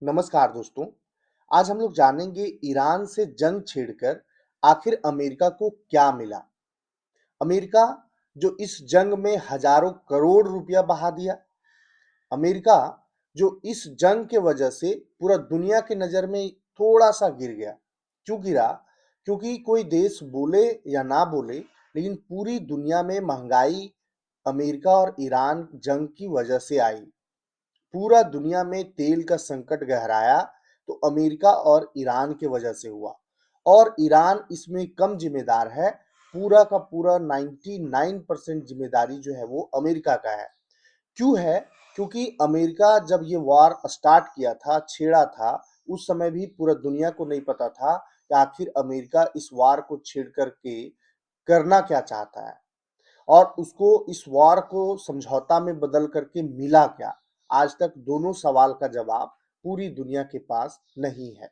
नमस्कार दोस्तों। आज हम लोग जानेंगे ईरान से जंग छेड़कर आखिर अमेरिका को क्या मिला। अमेरिका जो इस जंग में हजारों करोड़ रुपया बहा दिया। अमेरिका जो इस जंग के वजह से पूरा दुनिया की नजर में थोड़ा सा गिर गया। क्यों गिरा? क्योंकि कोई देश बोले या ना बोले, लेकिन पूरी दुनिया में महंगाई अमेरिका और ईरान जंग की वजह से आई। पूरा दुनिया में तेल का संकट गहराया तो अमेरिका और ईरान के वजह से हुआ। और ईरान इसमें कम जिम्मेदार है। पूरा का पूरा 99% जिम्मेदारी जो है वो अमेरिका का है। क्यों है? क्योंकि अमेरिका जब ये वॉर स्टार्ट किया था, छेड़ा था, उस समय भी पूरा दुनिया को नहीं पता था कि आखिर अमेरिका इस वॉर को छेड़ करके करना क्या चाहता है और उसको इस वॉर को समझौता में बदल करके मिला क्या। आज तक दोनों सवाल का जवाब पूरी दुनिया के पास नहीं है।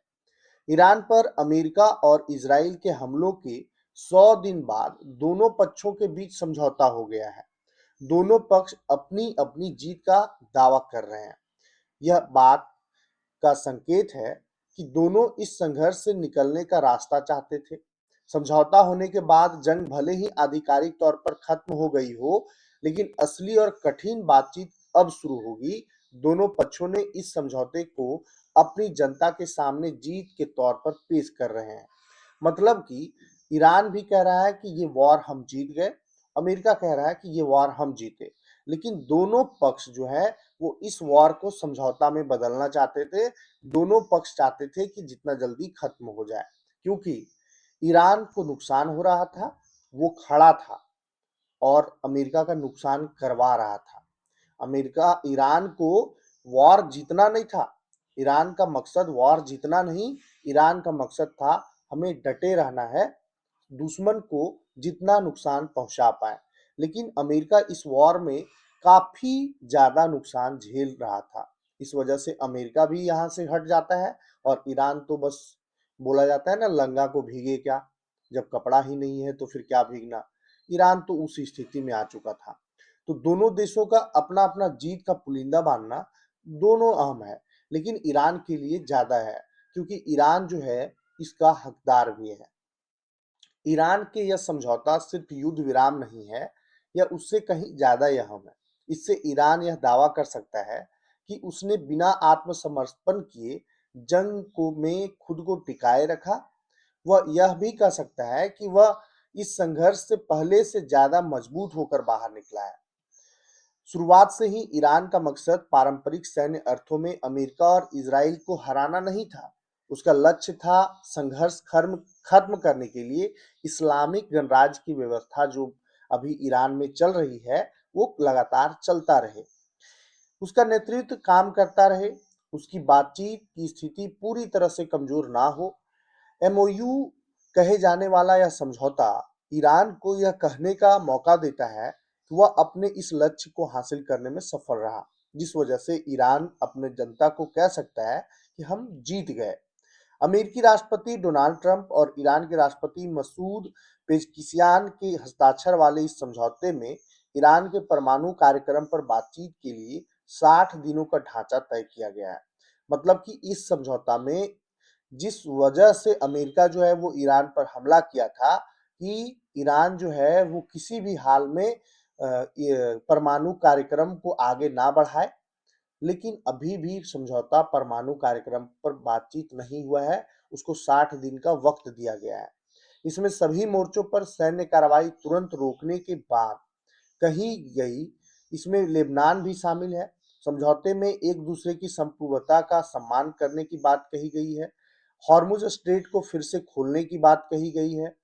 ईरान पर अमेरिका और इजराइल के हमलों के 100 दिन बाद दोनों पक्षों के बीच समझौता हो गया है। दोनों पक्ष अपनी अपनी जीत का दावा कर रहे हैं। यह बात का संकेत है कि दोनों इस संघर्ष से निकलने का रास्ता चाहते थे। समझौता होने के बाद जंग भले ही आधिकारिक तौर पर खत्म हो गई हो, लेकिन असली और कठिन बातचीत अब शुरू होगी। दोनों पक्षों ने इस समझौते को अपनी जनता के सामने जीत के तौर पर पेश कर रहे हैं। मतलब कि ईरान भी कह रहा है कि ये वॉर हम जीत गए, अमेरिका कह रहा है कि ये वॉर हम जीते। लेकिन दोनों पक्ष जो है वो इस वॉर को समझौता में बदलना चाहते थे। दोनों पक्ष चाहते थे कि जितना जल्दी खत्म हो जाए, क्योंकि ईरान को नुकसान हो रहा था, वो खड़ा था और अमेरिका का नुकसान करवा रहा था। अमेरिका ईरान को वॉर जीतना नहीं था। ईरान का मकसद वॉर जीतना नहीं, ईरान का मकसद था हमें डटे रहना है, दुश्मन को जितना नुकसान पहुंचा पाए। लेकिन अमेरिका इस वॉर में काफी ज्यादा नुकसान झेल रहा था। इस वजह से अमेरिका भी यहां से हट जाता है और ईरान तो बस, बोला जाता है ना, लंगा को भीगे क्या, जब कपड़ा ही नहीं है तो फिर क्या भीगना। ईरान तो उस स्थिति में आ चुका था। तो दोनों देशों का अपना अपना जीत का पुलिंदा बांधना दोनों अहम है, लेकिन ईरान के लिए ज्यादा है, क्योंकि ईरान जो है इसका हकदार भी है। ईरान के यह समझौता सिर्फ युद्ध विराम नहीं है, यह उससे कहीं ज्यादा अहम है। इससे ईरान यह दावा कर सकता है कि उसने बिना आत्मसमर्पण किए जंग को में खुद को टिकाए रखा। वह यह भी कह सकता है कि वह इस संघर्ष से पहले से ज्यादा मजबूत होकर बाहर निकला है। शुरुआत से ही ईरान का मकसद पारंपरिक सैन्य अर्थों में अमेरिका और इजराइल को हराना नहीं था। उसका लक्ष्य था संघर्ष खत्म करने के लिए इस्लामिक गणराज्य की व्यवस्था जो अभी ईरान में चल रही है वो लगातार चलता रहे, उसका नेतृत्व काम करता रहे, उसकी बातचीत की स्थिति पूरी तरह से कमजोर ना हो। एमओयू कहे जाने वाला यह समझौता ईरान को यह कहने का मौका देता है कि वह अपने इस लक्ष्य को हासिल करने में सफल रहा, जिस वजह से ईरान अपने जनता को कह सकता है कि हम जीत गए। अमेरिकी राष्ट्रपति डोनाल्ड ट्रंप और ईरान के राष्ट्रपति मसूद पेजकिशियान के हस्ताक्षर वाले इस समझौते में ईरान के परमाणु कार्यक्रम पर बातचीत के लिए 60 दिनों का ढांचा तय किया गया है। मतलब कि इस समझौता में जिस वजह से अमेरिका जो है वो ईरान पर हमला किया था कि ईरान जो है वो किसी भी हाल में ये परमाणु कार्यक्रम को आगे ना बढ़ाए। लेकिन अभी भी समझौता परमाणु कार्यक्रम पर बातचीत नहीं हुआ है, उसको 60 दिन का वक्त दिया गया है। इसमें सभी मोर्चों पर सैन्य कार्रवाई तुरंत रोकने के बाद कही गई, इसमें लेबनान भी शामिल है। समझौते में एक दूसरे की संप्रभुता का सम्मान करने की बात कही गई है। हॉर्मुज स्ट्रेट को फिर से खोलने की बात कही गई है।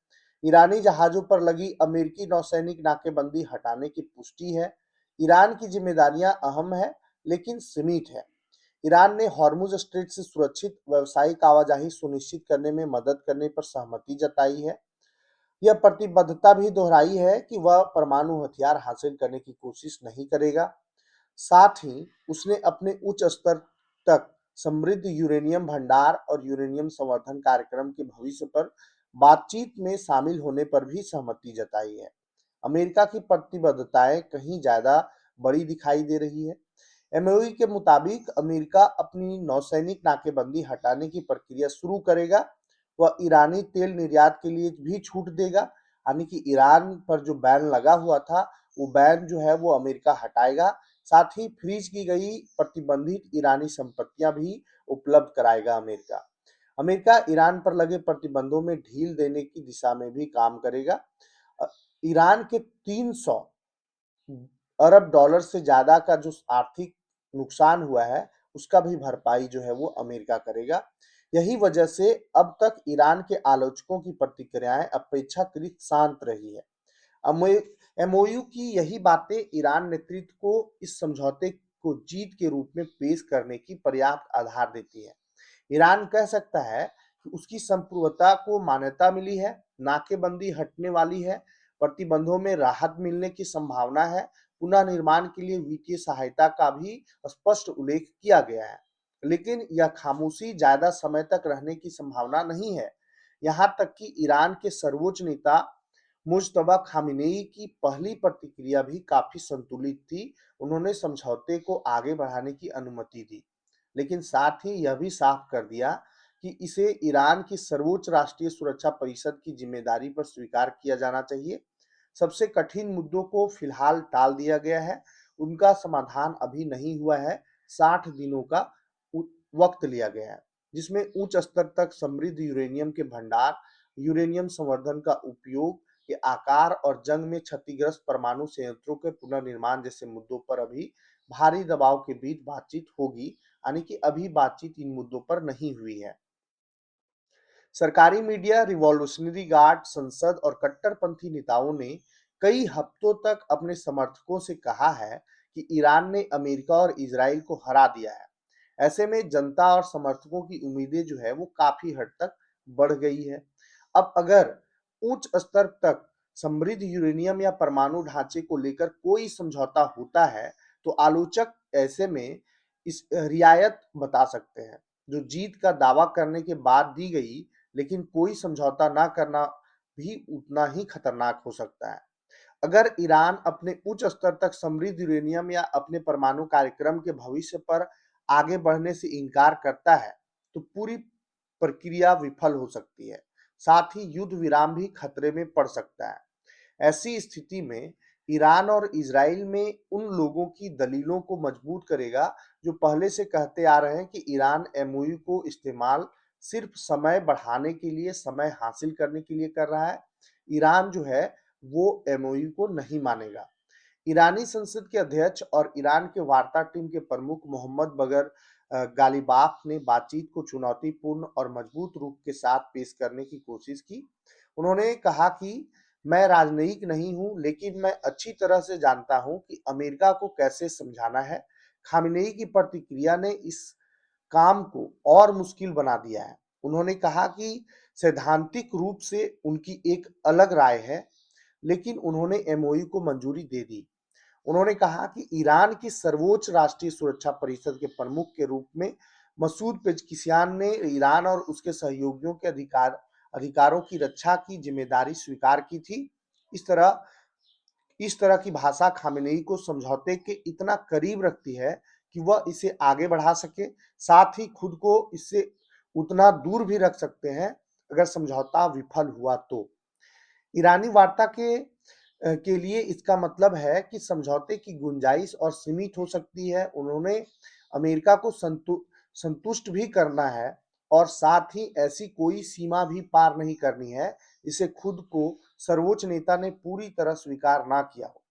ईरानी जहाजों पर लगी अमेरिकी नौसैनिक नाकेबंदी हटाने की पुष्टि है। ईरान की जिम्मेदारियां अहम है लेकिन सीमित है। ईरान ने हॉर्मुज स्ट्रेट से सुरक्षित व्यावसायिक आवाजाही सुनिश्चित करने में मदद करने पर सहमति जताई है। यह प्रतिबद्धता भी दोहराई है कि वह परमाणु हथियार हासिल करने की कोशिश नहीं करेगा। साथ ही उसने अपने उच्च स्तर तक समृद्ध यूरेनियम भंडार और यूरेनियम संवर्धन कार्यक्रम के भविष्य पर बातचीत में शामिल होने पर भी सहमति जताई है। अमेरिका की प्रतिबद्धताएं कहीं ज्यादा बड़ी दिखाई दे रही है। एमओयू के मुताबिक अमेरिका अपनी नौसैनिक नाकेबंदी हटाने की प्रक्रिया शुरू करेगा। वह ईरानी तेल निर्यात के लिए भी छूट देगा, यानी कि ईरान पर जो बैन लगा हुआ था, वो बैन जो है वो अमेरिका हटाएगा। साथ ही फ्रीज की गई प्रतिबंधित ईरानी संपत्तियां भी उपलब्ध कराएगा अमेरिका। अमेरिका ईरान पर लगे प्रतिबंधों में ढील देने की दिशा में भी काम करेगा। अ, ईरान के 300 अरब डॉलर से ज्यादा का जो आर्थिक नुकसान हुआ है, उसका भी भरपाई जो है वो अमेरिका करेगा। यही वजह से अब तक ईरान के आलोचकों की प्रतिक्रियाएं अपेक्षाकृत शांत रही है। एमओयू की यही बातें ईरान नेतृत्व को इस समझौते को जीत के रूप में पेश करने की पर्याप्त आधार देती है। ईरान कह सकता है कि उसकी संप्रभुता को मान्यता मिली है, नाकेबंदी हटने वाली है, प्रतिबंधों में राहत मिलने की संभावना है, पुनः निर्माण के लिए वित्तीय सहायता का भी स्पष्ट उल्लेख किया गया है। लेकिन यह खामोशी ज्यादा समय तक रहने की संभावना नहीं है। यहाँ तक कि ईरान के सर्वोच्च नेता मुज्तबा खामेनेई की पहली प्रतिक्रिया भी काफी संतुलित थी। उन्होंने समझौते को आगे बढ़ाने की अनुमति दी, लेकिन साथ ही यह भी साफ कर दिया कि इसे ईरान की सर्वोच्च राष्ट्रीय सुरक्षा परिषद की जिम्मेदारी पर स्वीकार किया जाना चाहिए। सबसे कठिन मुद्दों को फिलहाल टाल दिया गया है, उनका समाधान अभी नहीं हुआ है। 60 दिनों का वक्त लिया गया है, जिसमें उच्च स्तर तक समृद्ध यूरेनियम के भंडार, यूरेनियम संवर्धन का उपयोग के आकार और जंग में क्षतिग्रस्त परमाणु संयंत्रों के पुनर्निर्माण जैसे मुद्दों पर अभी भारी दबाव के बीच बातचीत होगी, यानी कि अभी बातचीत इन मुद्दों पर नहीं हुई है। सरकारी मीडिया, रिवॉल्यूशनरी गार्ड, संसद और कट्टरपंथी नेताओं ने कई हफ्तों तक अपने समर्थकों से कहा है कि ईरान ने अमेरिका और इजराइल को हरा दिया है। ऐसे में जनता और समर्थकों की उम्मीदें जो है वो काफी हद तक बढ़ गई है। अब अगर उच्च स्तर तक समृद्ध यूरेनियम या परमाणु ढांचे को लेकर कोई समझौता होता है, तो आलोचक ऐसे में इस रियायत बता सकते हैं, जो जीत का दावा करने के बाद दी गई, लेकिन कोई समझौता ना करना भी उतना ही खतरनाक हो सकता है। अगर ईरान अपने उच्च स्तर तक समृद्ध यूरेनियम या अपने परमाणु कार्यक्रम के भविष्य पर आगे बढ़ने से इनकार करता है, तो पूरी प्रक्रिया विफल हो सकती है। साथ ही युद्ध विराम भी खतरे में पड़ सकता है। ऐसी स्थिति में ईरान और इजराइल में उन लोगों की दलीलों को मजबूत करेगा जो पहले से कहते आ रहे हैं कि ईरान एमओयू को इस्तेमाल सिर्फ समय बढ़ाने के लिए, समय हासिल करने के लिए कर रहा है। ईरान जो है वो एमओयू को नहीं मानेगा। ईरानी संसद के अध्यक्ष और ईरान के वार्ता टीम के प्रमुख मोहम्मद बगर गालिबाफ ने बातचीत को चुनौतीपूर्ण और मजबूत रूप के साथ पेश करने की कोशिश की। उन्होंने कहा कि मैं राजनयिक नहीं हूं, लेकिन मैं अच्छी तरह से जानता हूं कि अमेरिका को कैसे समझाना है। खामेनेई की प्रतिक्रिया ने इस काम को और मुश्किल बना दिया है। उन्होंने कहा कि सैद्धांतिक रूप से उनकी एक अलग राय है, लेकिन उन्होंने एमओयू को मंजूरी दे दी। उन्होंने कहा कि ईरान की सर्वोच्च राष्ट्रीय सुरक्षा परिषद के प्रमुख के रूप में मसूद पेजकिशियान ने ईरान और उसके सहयोगियों के अधिकारों की रक्षा की जिम्मेदारी स्वीकार की थी। इस तरह इस तरह की भाषा खामेनेई को समझौते के इतना करीब रखती है कि वह इसे आगे बढ़ा सके, साथ ही खुद को इससे उतना दूर भी रख सकते हैं अगर समझौता विफल हुआ तो। ईरानी वार्ता के लिए इसका मतलब है कि समझौते की गुंजाइश और सीमित हो सकती है। उन्होंने अमेरिका को संतुष्ट भी करना है और साथ ही ऐसी कोई सीमा भी पार नहीं करनी है जिसे खुद को सर्वोच्च नेता ने पूरी तरह स्वीकार ना किया हो।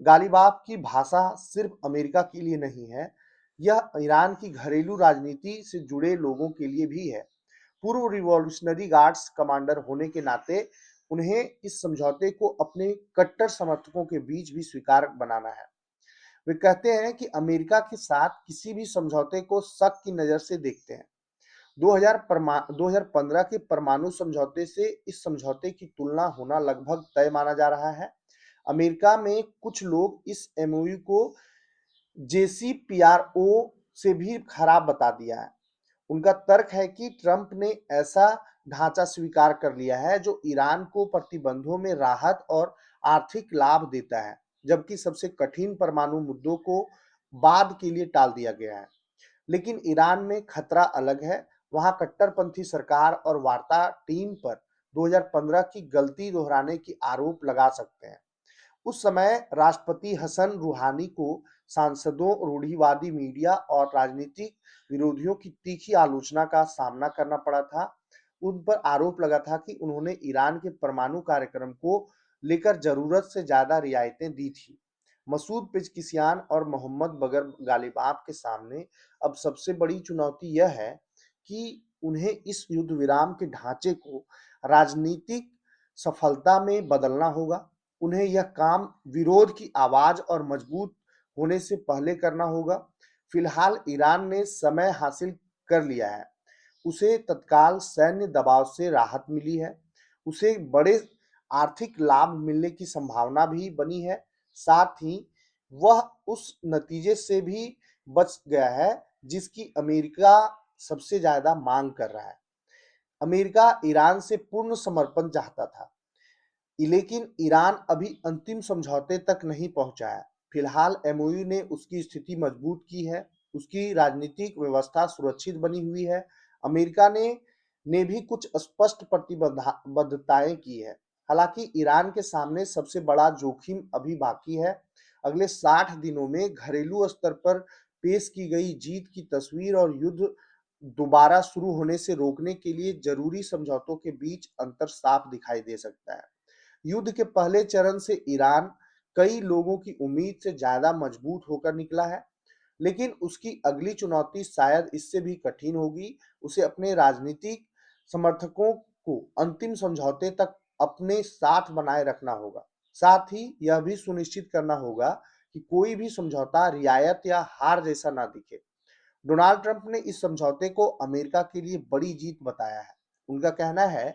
गालिबाफ की भाषा सिर्फ अमेरिका के लिए नहीं है, यह ईरान की घरेलू राजनीति से जुड़े लोगों के लिए भी है। पूर्व रिवॉल्यूशनरी गार्ड्स कमांडर होने के नाते उन्हें इस समझौते को अपने कट्टर समर्थकों के बीच भी स्वीकार बनाना है। वे कहते हैं कि अमेरिका के साथ किसी भी समझौते को शक की नजर से देखते हैं। 2015 के परमाणु समझौते से इस समझौते की तुलना होना लगभग तय माना जा रहा है। अमेरिका में कुछ लोग इस एमओयू को जेसीपीआरओ से भी खराब बता दिया है। उनका तर्क है कि ट्रंप ने ऐसा ढांचा स्वीकार कर लिया है जो ईरान को प्रतिबंधों में राहत और आर्थिक लाभ देता है, जबकि सबसे कठिन परमाणु मुद्दों को बाद के लिए टाल दिया गया है। लेकिन ईरान में खतरा अलग है। वहां कट्टरपंथी सरकार और वार्ता टीम पर 2015 की गलती दोहराने की आरोप लगा सकते हैं। उस समय राष्ट्रपति हसन रूहानी को सांसदों, रूढ़िवादी मीडिया और राजनीतिक विरोधियों की तीखी आलोचना का सामना करना पड़ा था। उन पर आरोप लगा था कि उन्होंने ईरान के परमाणु कार्यक्रम को लेकर जरूरत से ज्यादा रियायतें दी थी। मसूद पेजकिशियान और मोहम्मद बगर गालिबाफ के सामने अब सबसे बड़ी चुनौती यह है कि उन्हें इस युद्ध विराम के ढांचे को राजनीतिक सफलता में बदलना होगा। उन्हें यह काम विरोध की आवाज और मजबूत होने से पहले करना होगा। फिलहाल ईरान ने समय हासिल कर लिया है। उसे तत्काल सैन्य दबाव से राहत मिली है। उसे बड़े आर्थिक लाभ मिलने की संभावना भी बनी है। साथ ही वह उस नतीजे से भी बच गया है जिसकी अमेरिका सबसे ज्यादा मांग कर रहा है। अमेरिका ईरान से पूर्ण समर्पण चाहता था, लेकिन ईरान अभी अंतिम समझौते तक नहीं पहुंचा है। फिलहाल एमओयू ने उसकी स्थिति मजबूत की है। उसकी राजनीतिक व्यवस्था सुरक्षित बनी हुई है। अमेरिका ने भी कुछ स्पष्ट प्रतिबद्धताएं की है। हालांकि ईरान के सामने सबसे बड़ा जोखिम अभी बाकी है। अगले 60 दिनों में घरेलू स्तर पर पेश की गई जीत की तस्वीर और युद्ध दोबारा शुरू होने से रोकने के लिए जरूरी समझौतों के बीच अंतर साफ दिखाई दे सकता है। युद्ध के पहले चरण से ईरान कई लोगों की उम्मीद से ज्यादा मजबूत होकर निकला है, लेकिन उसकी अगली चुनौती शायद इससे भी कठिन होगी। उसे अपने राजनीतिक समर्थकों को अंतिम समझौते तक अपने साथ बनाए रखना होगा। साथ ही यह भी सुनिश्चित करना होगा कि कोई भी समझौता रियायत या हार जैसा ना दिखे। डोनाल्ड ट्रंप ने इस समझौते को अमेरिका के लिए बड़ी जीत बताया है। उनका कहना है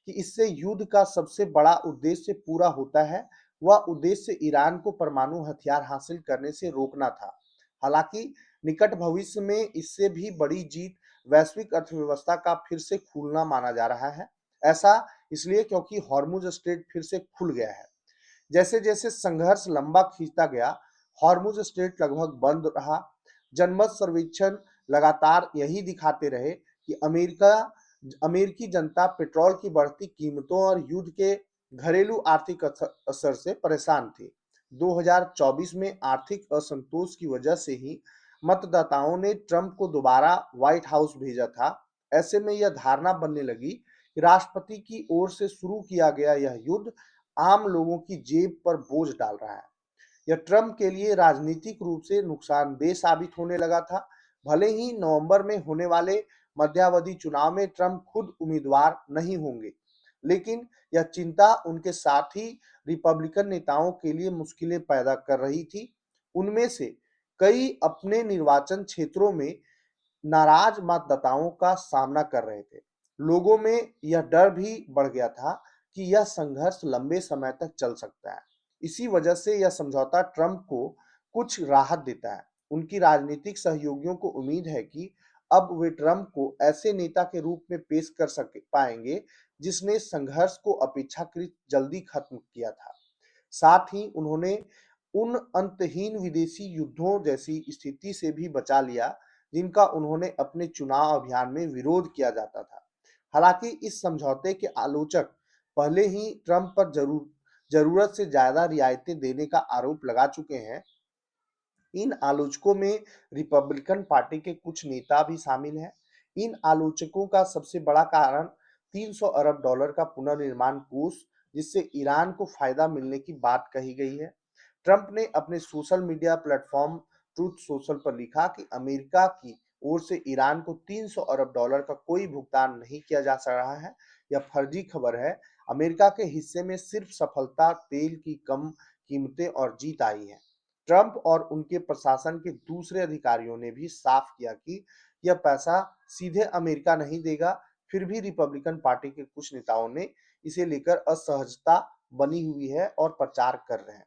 कि इससे युद्ध का सबसे बड़ा उद्देश्य पूरा होता है। वह उद्देश्य ईरान को परमाणु हथियार हासिल करने से रोकना था। हालांकि निकट भविष्य में इससे भी बड़ी जीत वैश्विक अर्थव्यवस्था का फिर से खुलना माना जा रहा है। ऐसा इसलिए क्योंकि हॉर्मुज स्ट्रेट फिर से खुल गया है। जैसे जैसे संघर्ष लंबा खींचता गया, हॉर्मुज स्ट्रेट लगभग बंद रहा। जनमत सर्वेक्षण लगातार यही दिखाते रहे कि अमेरिकी जनता पेट्रोल की बढ़ती कीमतों और युद्ध के घरेलू आर्थिक असर से परेशान थी। 2024 में आर्थिक असंतोष की वजह से ही मतदाताओं ने ट्रंप को दोबारा व्हाइट हाउस भेजा था। ऐसे में यह धारणा बनने लगी कि राष्ट्रपति की ओर से शुरू किया गया यह युद्ध आम लोगों की जेब पर बोझ डाल रहा है। यह ट्रंप के लिए राजनीतिक रूप से नुकसानदेह साबित होने लगा था। भले ही नवंबर में होने वाले मध्यावधि चुनाव में ट्रंप खुद उम्मीदवार नहीं होंगे, लेकिन यह चिंता उनके साथी रिपब्लिकन नेताओं के लिए मुश्किलें पैदा कर रही थी। उनमें से कई अपने निर्वाचन क्षेत्रों में नाराज मतदाताओं का सामना कर रहे थे। लोगों में यह डर भी बढ़ गया था कि यह संघर्ष लंबे समय तक चल सकता है। इसी वजह से यह समझौता ट्रंप को कुछ राहत देता है। उनकी राजनीतिक सहयोगियों को उम्मीद है कि अब वे ट्रंप को ऐसे नेता के रूप में पेश कर सके पाएंगे जिसने संघर्ष को अपेक्षाकृत जल्दी खत्म किया था। साथ ही उन्होंने उन अंतहीन विदेशी युद्धों जैसी स्थिति से भी बचा लिया जिनका उन्होंने अपने चुनाव अभियान में विरोध किया जाता था। हालांकि इस समझौते के आलोचक पहले ही ट्रंप पर जरूरत से ज्यादा रियायतें देने का आरोप लगा चुके हैं। इन आलोचकों में रिपब्लिकन पार्टी के कुछ नेता भी शामिल हैं। इन आलोचकों का सबसे बड़ा कारण 300 अरब डॉलर का पुनर्निर्माण कोष, जिससे ईरान को फायदा मिलने की बात कही गई है। ट्रंप ने अपने social media platform truth social पर लिखा कि अमेरिका की ओर से ईरान को 300 अरब डॉलर का कोई भुगतान नहीं किया जा रहा है। यह फर्जी खबर है। अमेरिका के हिस्से में सिर्फ सफलता, तेल की कम कीमतें और जीत आई है। ट्रंप और उनके प्रशासन के दूसरे अधिकारियों ने भी साफ किया कि यह पैसा सीधे अमेरिका नहीं देगा। फिर भी रिपब्लिकन पार्टी के कुछ नेताओं ने इसे लेकर असहजता बनी हुई है और प्रचार कर रहे हैं।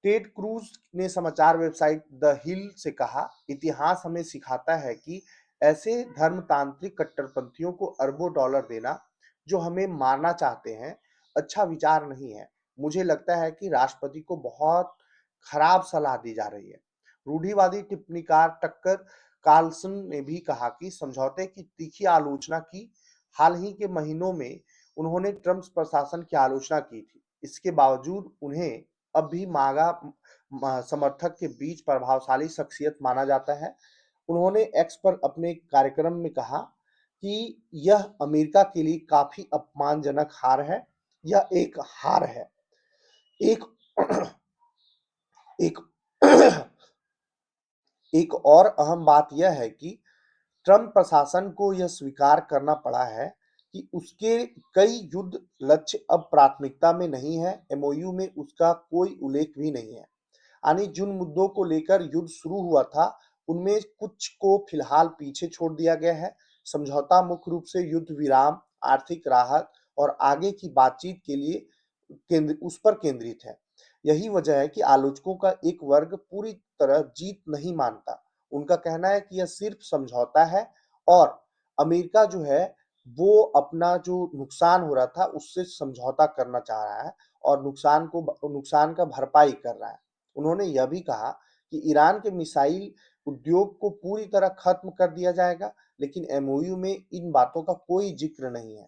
टेड क्रूज ने समाचार वेबसाइट द हिल से कहा, इतिहास हमें सिखाता है कि ऐसे धर्मतांत्रिक कट्टरपंथियों को अरबों डॉलर देना जो हमें मारना चाहते हैं, अच्छा विचार नहीं है। मुझे लगता है कि राष्ट्रपति को बहुत खराब सलाह दी जा रही है। रूढ़िवादी टिप्पणीकार टक्कर कार्लसन ने भी कहा कि समझौते की तीखी आलोचना की। हाल ही के महीनों में उन्होंने ट्रंप प्रशासन की आलोचना की थी। इसके बावजूद उन्हें अब भी मागा समर्थक के बीच प्रभावशाली शख्सियत माना जाता है। उन्होंने एक्स पर अपने कार्यक्रम में कहा कि यह अमेरिका के लिए काफी अपमानजनक हार है। यह एक हार है। एक एक एक और अहम बात यह है कि ट्रंप प्रशासन को यह स्वीकार करना पड़ा है कि उसके कई युद्ध लक्ष्य अब प्राथमिकता में नहीं है। एमओयू में उसका कोई उल्लेख भी नहीं है। यानी जिन मुद्दों को लेकर युद्ध शुरू हुआ था, उनमें कुछ को फिलहाल पीछे छोड़ दिया गया है। समझौता मुख्य रूप से युद्ध विराम, आर्थिक राहत और आगे की बातचीत के लिए उस पर केंद्रित है। यही वजह है कि आलोचकों का एक वर्ग पूरी तरह जीत नहीं मानता। उनका कहना है कि यह सिर्फ समझौता है और अमेरिका जो है वो अपना जो नुकसान हो रहा था उससे समझौता करना चाह रहा है और नुकसान का भरपाई कर रहा है। उन्होंने यह भी कहा कि ईरान के मिसाइल उद्योग को पूरी तरह खत्म कर दिया जाएगा, लेकिन एमओयू में इन बातों का कोई जिक्र नहीं है।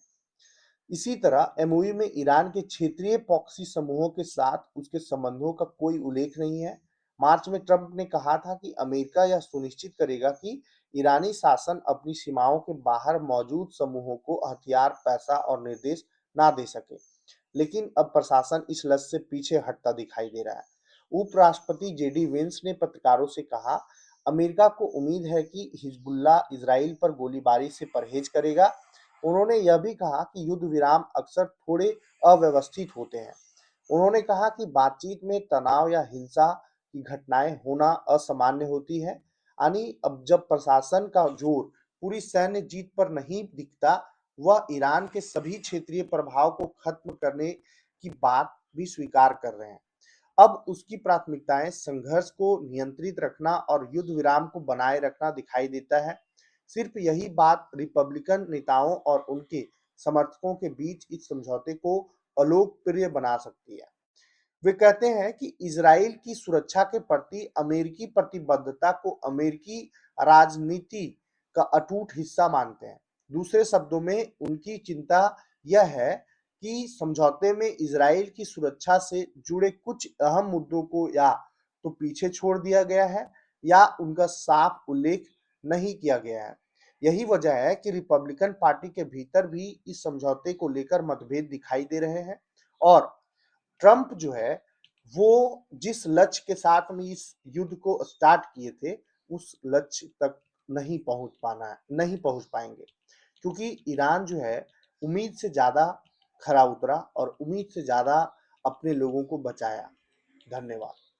इसी तरह एमओयू में ईरान के क्षेत्रीय प्रॉक्सी समूहों के साथ उसके संबंधों का कोई उल्लेख नहीं है। मार्च में ट्रंप ने कहा था कि अमेरिका यह सुनिश्चित करेगा कि ईरानी शासन अपनी सीमाओं के बाहर मौजूद समूहों को हथियार, पैसा और निर्देश ना दे सके। लेकिन अब प्रशासन इस लक्ष्य से पीछे हटता दिखाई दे रहा है। उपराष्ट्रपति जेडी वेंस ने पत्रकारों से कहा, अमेरिका को उम्मीद है कि हिजबुल्लाह इजराइल पर गोलीबारी से परहेज करेगा। उन्होंने यह भी कहा कि युद्ध विराम अक्सर थोड़े अव्यवस्थित होते हैं। उन्होंने कहा कि बातचीत में तनाव या हिंसा की घटनाएं होना असामान्य होती है। यानी अब जब प्रशासन का जोर पूरी सैन्य जीत पर नहीं दिखता, वह ईरान के सभी क्षेत्रीय प्रभाव को खत्म करने की बात भी स्वीकार कर रहे हैं। अब उसकी प्राथमिकताएं संघर्ष को नियंत्रित रखना और युद्ध विराम को बनाए रखना दिखाई देता है। सिर्फ यही बात रिपब्लिकन नेताओं और उनके समर्थकों के बीच इस समझौते को अलोकप्रिय बना सकती है। वे कहते हैं कि इजराइल की सुरक्षा के प्रति अमेरिकी प्रतिबद्धता को अमेरिकी राजनीति का अटूट हिस्सा मानते हैं। दूसरे शब्दों में उनकी चिंता यह है कि समझौते में इजराइल की सुरक्षा से जुड़े कुछ अहम मुद्दों को या तो पीछे छोड़ दिया गया है या उनका साफ उल्लेख नहीं किया गया है। यही वजह है कि रिपब्लिकन पार्टी के भीतर भी इस समझौते को लेकर मतभेद दिखाई दे रहे हैं और ट्रंप जो है वो जिस लक्ष्य के साथ में इस युद्ध को स्टार्ट किए थे, उस लक्ष्य तक नहीं पहुंच पाएंगे, क्योंकि ईरान जो है उम्मीद से ज्यादा खरा उतरा और उम्मीद से ज्यादा अपने लोगों को बचाया। धन्यवाद।